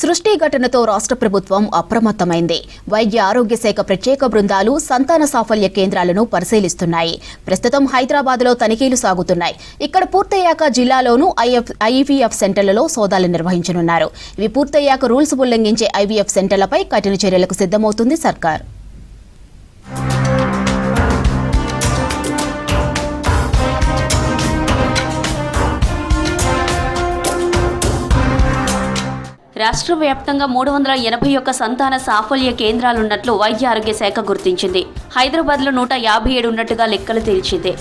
సృష్టి ఘటనతో రాష్ట్ర ప్రభుత్వం అప్రమత్తమైంది. వైద్య ఆరోగ్య శాఖ ప్రత్యేక బృందాలు సంతాన సాఫల్య కేంద్రాలను పరిశీలిస్తున్నాయి. ప్రస్తుతం హైదరాబాద్లో తనిఖీలు సాగుతున్నాయి. ఇక్కడ పూర్తయ్యాక జిల్లాలోనూ ఐవీఎఫ్ సెంటర్లలో సోదాలు నిర్వహించనున్నారు. ఇవి పూర్తయ్యాక రూల్స్ ఉల్లంఘించే ఐవీఎఫ్ సెంటర్లపై కఠిన చర్యలకు సిద్ధమవుతుంది సర్కార్. రాష్ట్ర వ్యాప్తంగా 381 సంతాన సాఫల్య కేంద్రాలున్నట్లు వైద్య ఆరోగ్య శాఖ గుర్తించింది. హైదరాబాద్లో 157 ఉన్నట్టుగా లెక్కలు తేల్చింది.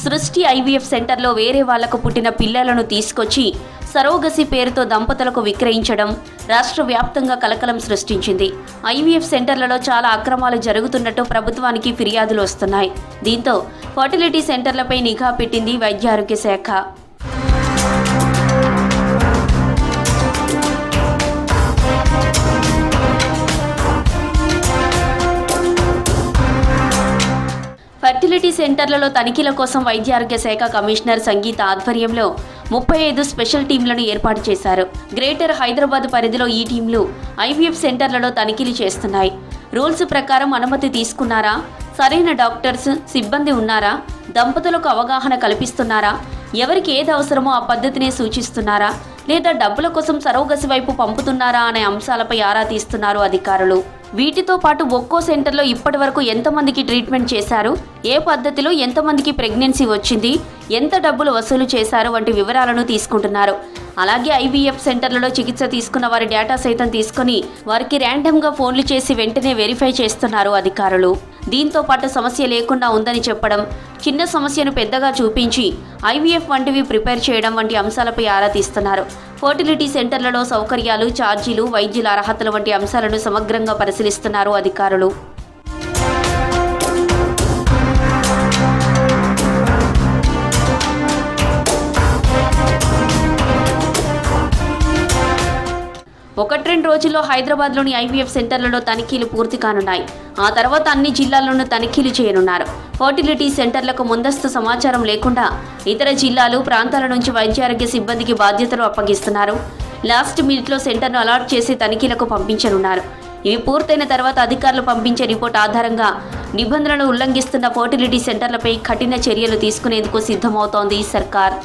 సృష్టి ఐవీఎఫ్ సెంటర్లో వేరే వాళ్లకు పుట్టిన పిల్లలను తీసుకొచ్చి సరోగసి పేరుతో దంపతులకు విక్రయించడం రాష్ట్ర వ్యాప్తంగా కలకలం సృష్టించింది. ఐవీఎఫ్ సెంటర్లలో చాలా అక్రమాలు జరుగుతున్నట్టు ప్రభుత్వానికి ఫిర్యాదులు వస్తున్నాయి. దీంతో ఫర్టిలిటీ సెంటర్లపై నిఘా పెట్టింది వైద్య ఆరోగ్య శాఖ. ఫర్టిలిటీ సెంటర్లలో తనిఖీల కోసం వైద్య ఆరోగ్య శాఖ కమిషనర్ సంగీత ఆధ్వర్యంలో 35 స్పెషల్ టీంలను ఏర్పాటు చేశారు. గ్రేటర్ హైదరాబాద్ పరిధిలో ఈ టీంలు ఐవీఎఫ్ సెంటర్లలో తనిఖీలు చేస్తున్నాయి. రూల్స్ ప్రకారం అనుమతి తీసుకున్నారా, సరైన డాక్టర్స్ సిబ్బంది ఉన్నారా, దంపతులకు అవగాహన కల్పిస్తున్నారా, ఎవరికి ఏది అవసరమో ఆ పద్ధతినే సూచిస్తున్నారా, లేదా డబ్బుల కోసం సరోగసి వైపు పంపుతున్నారా అనే అంశాలపై ఆరా తీస్తున్నారు అధికారులు. వీటితో పాటు ఒక్కో సెంటర్లో ఇప్పటి వరకు ఎంతమందికి ట్రీట్మెంట్ చేశారు, ఏ పద్ధతిలో ఎంతమందికి ప్రెగ్నెన్సీ వచ్చింది, ఎంత డబ్బులు వసూలు చేశారు వంటి వివరాలను తీసుకుంటున్నారు. అలాగే ఐవీఎఫ్ సెంటర్లలో చికిత్స తీసుకున్న వారి డేటా సైతం తీసుకుని వారికి ర్యాండమ్గా ఫోన్లు చేసి వెంటనే వెరిఫై చేస్తున్నారు అధికారులు. దీంతో పాటు సమస్య లేకుండా ఉందని చెప్పడం, చిన్న సమస్యను పెద్దగా చూపించి ఐవీఎఫ్ వంటివి ప్రిపేర్ చేయడం వంటి అంశాలపై ఆరా తీస్తున్నారు. ఫర్టిలిటీ సెంటర్లలో సౌకర్యాలు, ఛార్జీలు, వైద్యుల అర్హతలు వంటి అంశాలను సమగ్రంగా పరిశీలిస్తున్నారు అధికారులు. ఒకటి రెండు రోజుల్లో హైదరాబాద్లోని ఐవీఎఫ్ సెంటర్లలో తనిఖీలు పూర్తి కానున్నాయి. ఆ తర్వాత అన్ని జిల్లాల్లోనూ తనిఖీలు చేయనున్నారు. ఫర్టిలిటీ సెంటర్లకు ముందస్తు సమాచారం లేకుండా ఇతర జిల్లాలు, ప్రాంతాల నుంచి వైద్యారోగ్య సిబ్బందికి బాధ్యతలు అప్పగిస్తున్నారు. లాస్ట్ మినిట్లో సెంటర్ను అలాట్ చేసి తనిఖీలకు పంపించనున్నారు. ఇవి పూర్తయిన తర్వాత అధికారులు పంపించే రిపోర్ట్ ఆధారంగా నిబంధనలు ఉల్లంఘిస్తున్న ఫర్టిలిటీ సెంటర్లపై కఠిన చర్యలు తీసుకునేందుకు సిద్ధమవుతోంది సర్కార్.